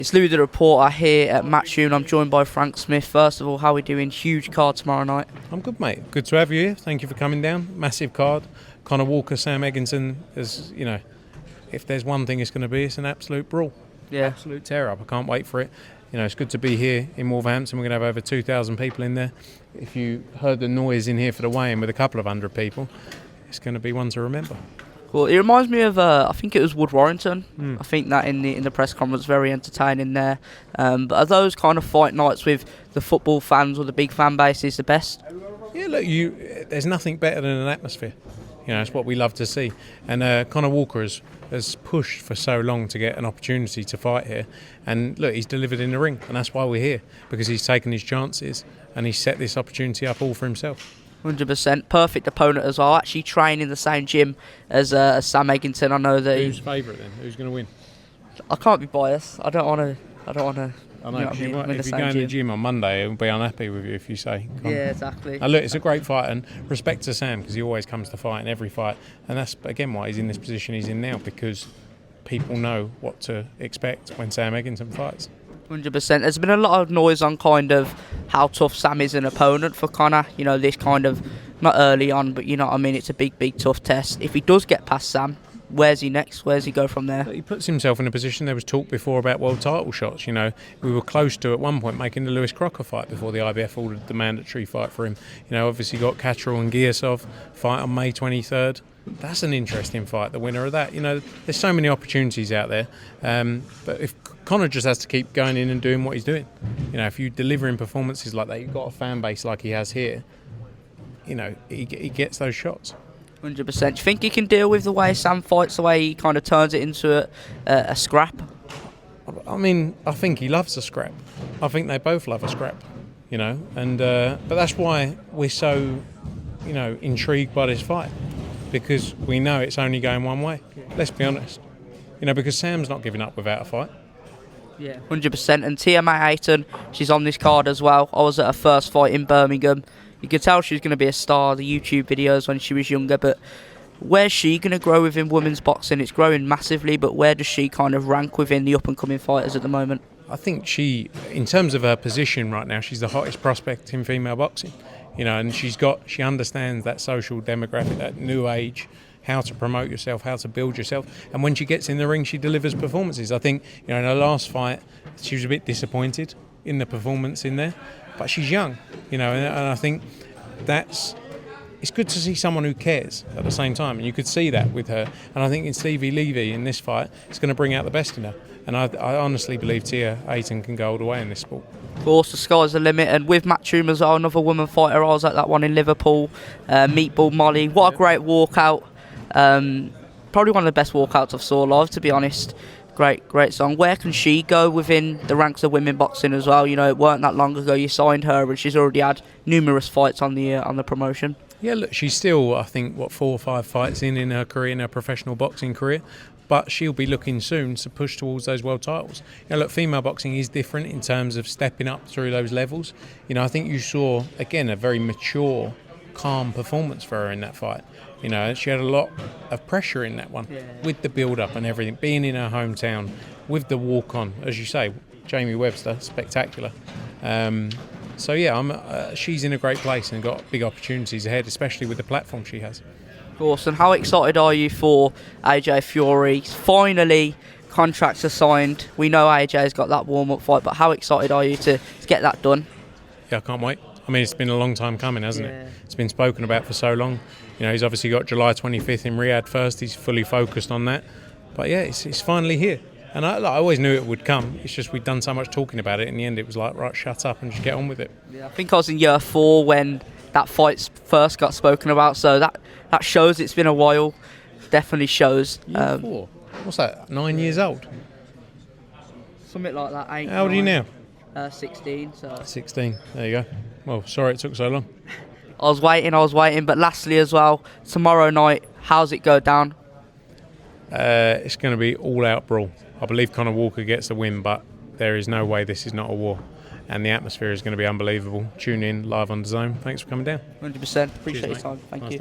It's Louis the Reporter here at Matchroom. I'm joined by Frank Smith. First of all, how are we doing? Huge card tomorrow night. I'm good, mate. Good to have you here. Thank you for coming down. Massive card. Connor Walker, Sam Egginton. As you know, if there's one thing it's going to be, it's an absolute brawl. Yeah. Absolute tear up. I can't wait for it. You know, it's good to be here in Wolverhampton. We're going to have over 2,000 people in there. If you heard the noise in here for the weigh-in with a couple of hundred people, it's going to be one to remember. Well, it reminds me of I think it was Wood Warrington. I think that in the press conference, very entertaining there. But are those kind of fight nights with the football fans or the big fan base is the best? Yeah, look, there's nothing better than an atmosphere. You know, it's what we love to see. And Connor Walker has pushed for so long to get an opportunity to fight here. And look, he's delivered in the ring, and that's why we're here, because he's taken his chances and he's set this opportunity up all for himself. 100%. Perfect opponent as well. Actually train in the same gym as Sam Egginton. I know that. Who's favourite then? Who's going to win? I can't be biased. I don't want to. I know. You know if you go in the gym on Monday, he'll be unhappy with you if you say. Yeah, exactly. Now look, it's a great fight, and respect to Sam, because he always comes to fight in every fight, and that's again why he's in this position he's in now, because people know what to expect when Sam Egginton fights. 100%. There's been a lot of noise on kind of how tough Sam is an opponent for Connor. You know, this kind of, not early on, but you know what I mean, it's a big tough test. If he does get past Sam, where's he next? Where's he go from there? He puts himself in a position. There was talk before about world title shots. You know, we were close to at one point making the Lewis Crocker fight before the IBF ordered the mandatory fight for him. You know, obviously got Katril and Giasov fight on May 23rd. That's an interesting fight, the winner of that. You know, there's so many opportunities out there. But if Connor just has to keep going in and doing what he's doing. You know, if you deliver in performances like that, you've got a fan base like he has here, you know, he gets those shots. 100%. Do you think he can deal with the way Sam fights, the way he kind of turns it into a scrap? I mean, I think he loves a scrap. I think they both love a scrap, you know. And but that's why we're so, you know, intrigued by this fight, because we know it's only going one way. Let's be honest. You know, because Sam's not giving up without a fight. Yeah, 100%. And Tiah Ayton, she's on this card as well. I was at her first fight in Birmingham. You could tell she was going to be a star, the YouTube videos when she was younger, but where's she going to grow within women's boxing? It's growing massively, but where does she kind of rank within the up-and-coming fighters at the moment? I think she, in terms of her position right now, she's the hottest prospect in female boxing. You know, and she understands that social demographic, that new age, how to promote yourself, how to build yourself. And when she gets in the ring, she delivers performances. I think, you know, in her last fight, she was a bit disappointed in the performance in there. But she's young, you know, and I think it's good to see someone who cares at the same time, and you could see that with her. And I think in Stevie Levy in this fight, it's going to bring out the best in her. And I honestly believe Tiah Ayton can go all the way in this sport. Of course, the sky's the limit, and with Matchroom as well, another woman fighter. I was at that one in Liverpool, Meatball Molly. What a great walkout! Probably one of the best walkouts I've saw live, to be honest. Great song. Where can she go within the ranks of women boxing as well? You know, it weren't that long ago you signed her, and she's already had numerous fights on the promotion. Yeah, look, she's still, I think, 4 or 5 fights in her career, in her professional boxing career. But she'll be looking soon to push towards those world titles. You know, look, female boxing is different in terms of stepping up through those levels. You know, I think you saw, again, a very mature, calm performance for her in that fight. You know, she had a lot of pressure in that one, with the build-up and everything, being in her hometown, with the walk-on, as you say, Jamie Webster, spectacular. So yeah, she's in a great place and got big opportunities ahead, especially with the platform she has. Of course. And how excited are you for AJ Fury? Finally, contracts are signed. We know AJ's got that warm-up fight, but how excited are you to get that done? Yeah, I can't wait. I mean, it's been a long time coming, hasn't it? It's been spoken about for so long. You know, he's obviously got July 25th in Riyadh first. He's fully focused on that. But yeah, it's finally here. And I always knew it would come. It's just we'd done so much talking about it. In the end, it was like, right, shut up and just get on with it. Yeah, I think I was in year 4 when that fight first got spoken about. So that shows it's been a while. Definitely shows. Year 4? What's that, 9 years old? Something like that. 8, How old are you now? 16. So 16. There you go. Well, sorry it took so long. I was waiting. But lastly as well, tomorrow night, how's it go down? It's going to be all-out brawl. I believe Connor Walker gets the win, but there is no way this is not a war. And the atmosphere is going to be unbelievable. Tune in live on DAZN. Thanks for coming down. 100%. Appreciate your time. Thank you.